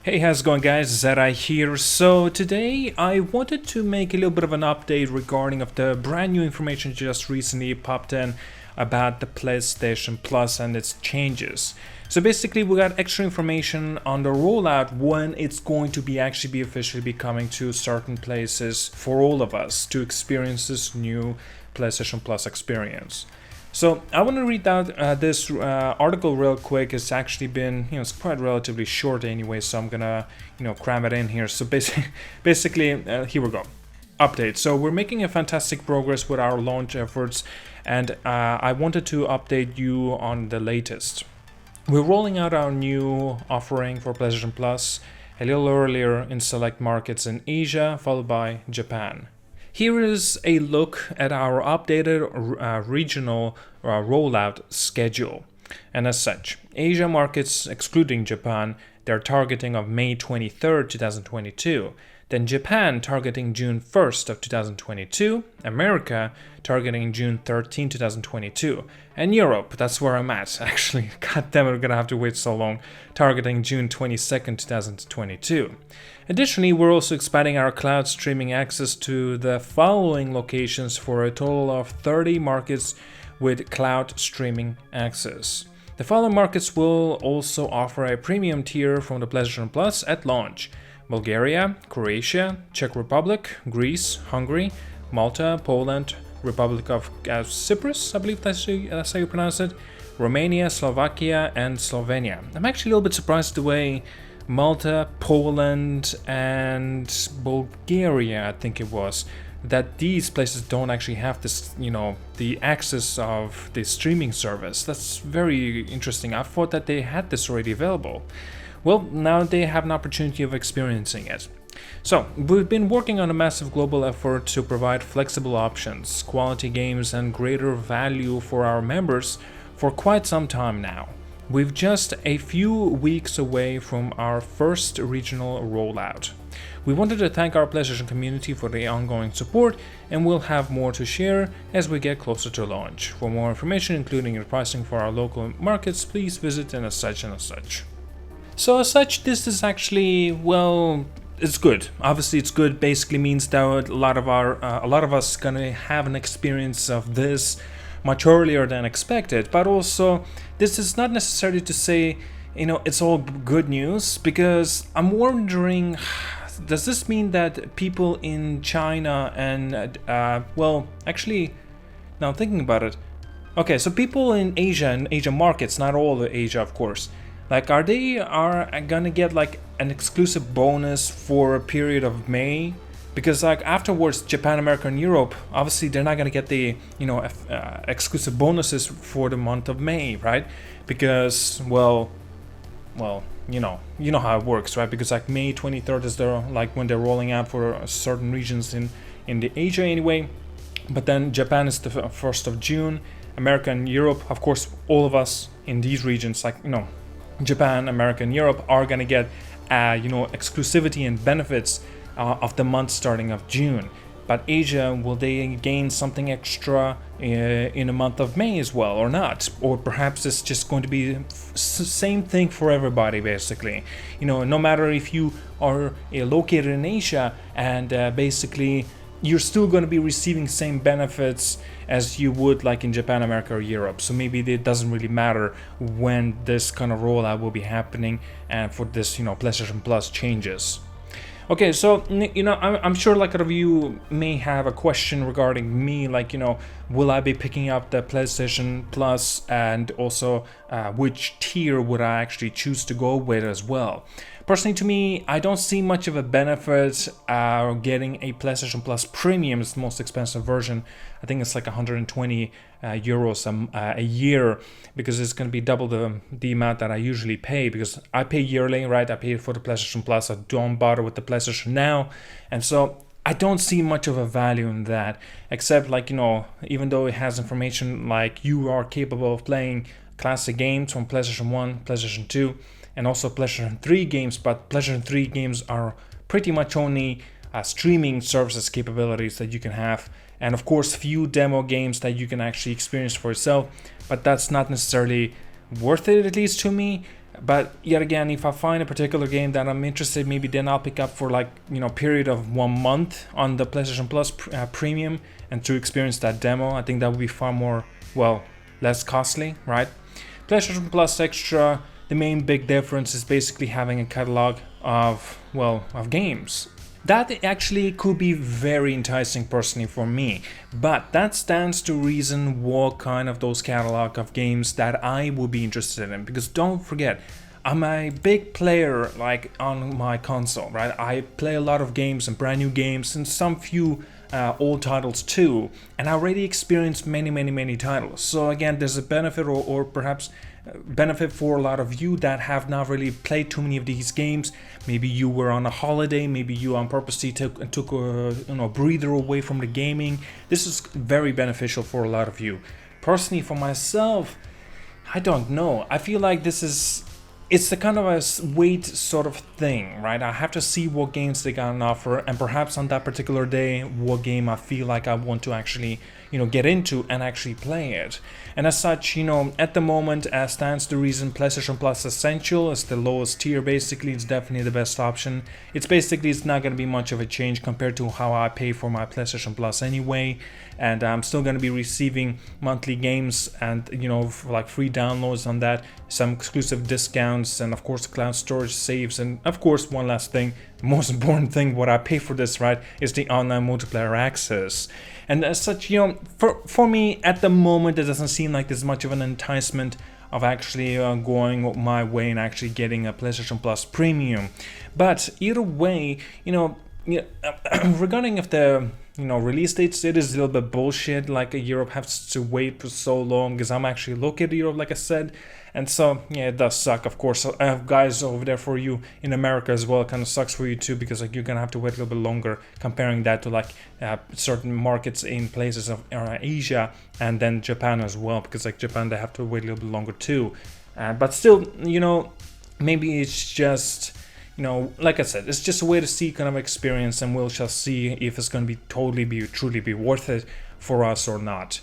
Hey, how's it going, guys? ZedEye here. So today I wanted to make a little bit of an update regarding of the brand new information just recently popped in about the PlayStation Plus and its changes. So basically we got extra information on the rollout when it's going to be officially be coming to certain places for all of us to experience this new PlayStation Plus experience. So I want to read out this article real quick. It's actually been, it's quite relatively short anyway, so I'm gonna, cram it in here. So basically, here we go. Update. So we're making a fantastic progress with our launch efforts, and I wanted to update you on the latest. We're rolling out our new offering for PlayStation Plus a little earlier in select markets in Asia, followed by Japan. Here is a look at our updated regional rollout schedule. And as such, Asia markets, excluding Japan, they're targeting of May 23rd, 2022. Then Japan targeting June 1st of 2022. America targeting June 13, 2022. And Europe, that's where I'm at, actually. God damn it, we're gonna have to wait so long. Targeting June 22nd, 2022. Additionally, we're also expanding our cloud streaming access to the following locations for a total of 30 markets with cloud streaming access. The following markets will also offer a premium tier from the PlayStation Plus at launch: Bulgaria, Croatia, Czech Republic, Greece, Hungary, Malta, Poland, Republic of Cyprus, I believe that's how you pronounce it, Romania, Slovakia, and Slovenia. I'm actually a little bit surprised the way Malta, Poland, and Bulgaria, I think it was, that these places don't actually have this, the access of the streaming service. That's very interesting. I thought that they had this already available. Well, now they have an opportunity of experiencing it. So, we've been working on a massive global effort to provide flexible options, quality games, and greater value for our members for quite some time now. We're just a few weeks away from our first regional rollout. We wanted to thank our PlayStation community for the ongoing support, and we'll have more to share as we get closer to launch. For more information, including the pricing for our local markets, please visit and as such and as such. So as such, this is actually, well, it's good. Obviously, it's good. Basically means that a lot of us gonna have an experience of this much earlier than expected. But also, this is not necessarily to say, it's all good news, because I'm wondering, does this mean that people in China and well, actually, now I'm thinking about it. Okay, so people in Asia and Asia markets, not all of Asia, of course. Like, are gonna get like an exclusive bonus for a period of May? Because like afterwards, Japan, America, and Europe, obviously they're not gonna get the exclusive bonuses for the month of May, right? Because well, you know how it works, right? Because like May 23rd is when they're rolling out for certain regions in the Asia anyway. But then Japan is the 1st of June, America and Europe, of course, all of us in these regions, Japan, America, and Europe are gonna get exclusivity and benefits of the month starting of June. But Asia, will they gain something extra in the month of May as well, or not? Or perhaps it's just going to be the same thing for everybody, basically. No matter if you are located in Asia, and basically you're still going to be receiving same benefits as you would like in Japan, America, or Europe. So maybe it doesn't really matter when this kind of rollout will be happening, and for this, PlayStation Plus changes. Okay, so I'm sure like a lot of you may have a question regarding me, will I be picking up the PlayStation Plus, and also which tier would I actually choose to go with as well. Personally, to me, I don't see much of a benefit getting a PlayStation Plus Premium. It's the most expensive version. I think it's like 120 euros a year, because it's going to be double the amount that I usually pay, because I pay yearly, right? I pay for the PlayStation Plus. I don't bother with the PlayStation Now. And so I don't see much of a value in that, except even though it has information like you are capable of playing classic games from PlayStation 1, PlayStation 2, and also PlayStation 3 games, but PlayStation 3 games are pretty much only streaming services capabilities that you can have, and of course few demo games that you can actually experience for yourself, but that's not necessarily worth it, at least to me. But yet again, if I find a particular game that I'm interested, maybe then I'll pick up for like, period of 1 month on the PlayStation Plus Premium, and to experience that demo. I think that would be far more, well, less costly, right? PlayStation Plus Extra, the main big difference is basically having a catalog of games. That actually could be very enticing personally for me, but that stands to reason what kind of those catalog of games that I would be interested in, because don't forget, I'm a big player like on my console, right? I play a lot of games and brand new games and some few old titles too, and I already experienced many titles. So again, there's a benefit or perhaps benefit for a lot of you that have not really played too many of these games. Maybe you were on a holiday, maybe you on purposely took a breather away from the gaming. This is very beneficial for a lot of you. Personally, for myself, I don't know. I feel like it's the kind of a wait sort of thing, right? I have to see what games they got on offer, and perhaps on that particular day, what game I feel like I want to actually, get into and actually play it. And as such, at the moment, as stands to reason, PlayStation Plus Essential is the lowest tier. Basically, it's definitely the best option. It's not going to be much of a change compared to how I pay for my PlayStation Plus anyway. And I'm still going to be receiving monthly games and, like free downloads on that, some exclusive discounts, and of course cloud storage saves. And of course, one last thing, the most important thing, what I pay for this, right, is the online multiplayer access. And as such, for me at the moment, it doesn't seem like there's much of an enticement of actually going my way and actually getting a PlayStation Plus Premium. But either way, regarding if the release dates, it is a little bit bullshit. Like Europe has to wait for so long, because I'm actually located in Europe, like I said, and so yeah, it does suck. Of course, I have guys over there for you in America as well. It kind of sucks for you too, because like you're gonna have to wait a little bit longer. Comparing that to like certain markets in places of Asia and then Japan as well, because like Japan, they have to wait a little bit longer too. But still, maybe it's just, like I said, it's just a way to see kind of experience, and we'll just see if it's going to be truly be worth it for us or not.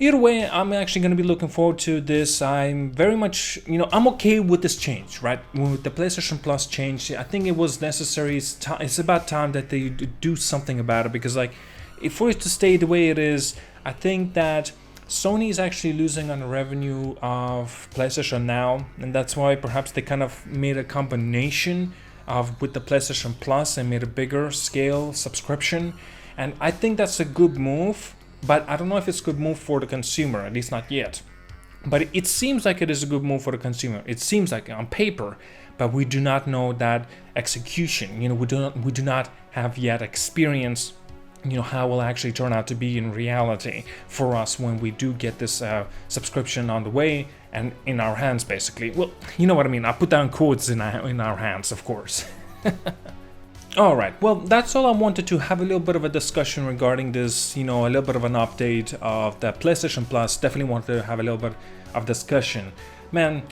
Either way, I'm actually going to be looking forward to this. I'm very much, I'm okay with this change, right? With the PlayStation Plus change, I think it was necessary. It's about time that they do something about it, because like, if for it to stay the way it is, I think that Sony is actually losing on the revenue of PlayStation Now, and that's why perhaps they kind of made a combination with the PlayStation Plus and made a bigger scale subscription. And I think that's a good move, but I don't know if it's a good move for the consumer, at least not yet. But it seems like it is a good move for the consumer. It seems like on paper, but we do not know that execution. We do not have yet experience how it will actually turn out to be in reality for us when we do get this subscription on the way and in our hands, basically. Well, you know what I mean. I put down quotes in our hands, of course. Alright, well, that's all I wanted to have a little bit of a discussion regarding this, a little bit of an update of the PlayStation Plus. Definitely wanted to have a little bit of discussion. Man,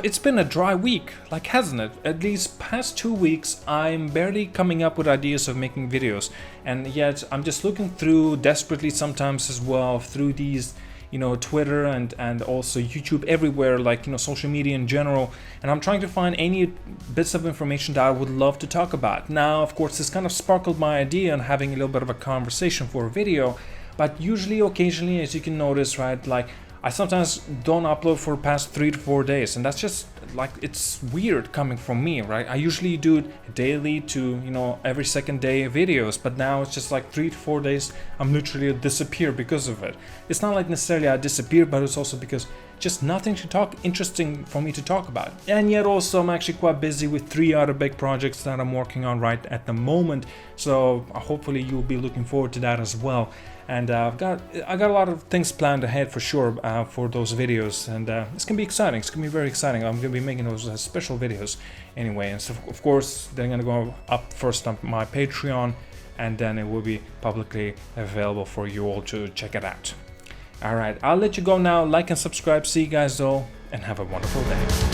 it's been a dry week, like, hasn't it? At least past 2 weeks, I'm barely coming up with ideas of making videos, and yet I'm just looking through desperately sometimes as well through these, Twitter and also YouTube, everywhere, like, social media in general, and I'm trying to find any bits of information that I would love to talk about. Now, of course, this kind of sparkled my idea on having a little bit of a conversation for a video, but usually, occasionally, as you can notice, right, like, I sometimes don't upload for the past 3 to 4 days, and that's just like, it's weird coming from me, right? I usually do it daily to, every second day videos, but now it's just like 3 to 4 days, I'm literally disappear because of it. It's not like necessarily I disappear, but it's also because just nothing interesting for me to talk about. And yet also I'm actually quite busy with 3 other big projects that I'm working on right at the moment, so hopefully you'll be looking forward to that as well. And I got a lot of things planned ahead for sure for those videos, and it's gonna be exciting. It's gonna be very exciting. I'm gonna be making those special videos anyway, and so of course they're gonna go up first on my Patreon, and then it will be publicly available for you all to check it out. All right, I'll let you go now. Like and subscribe. See you guys all, and have a wonderful day.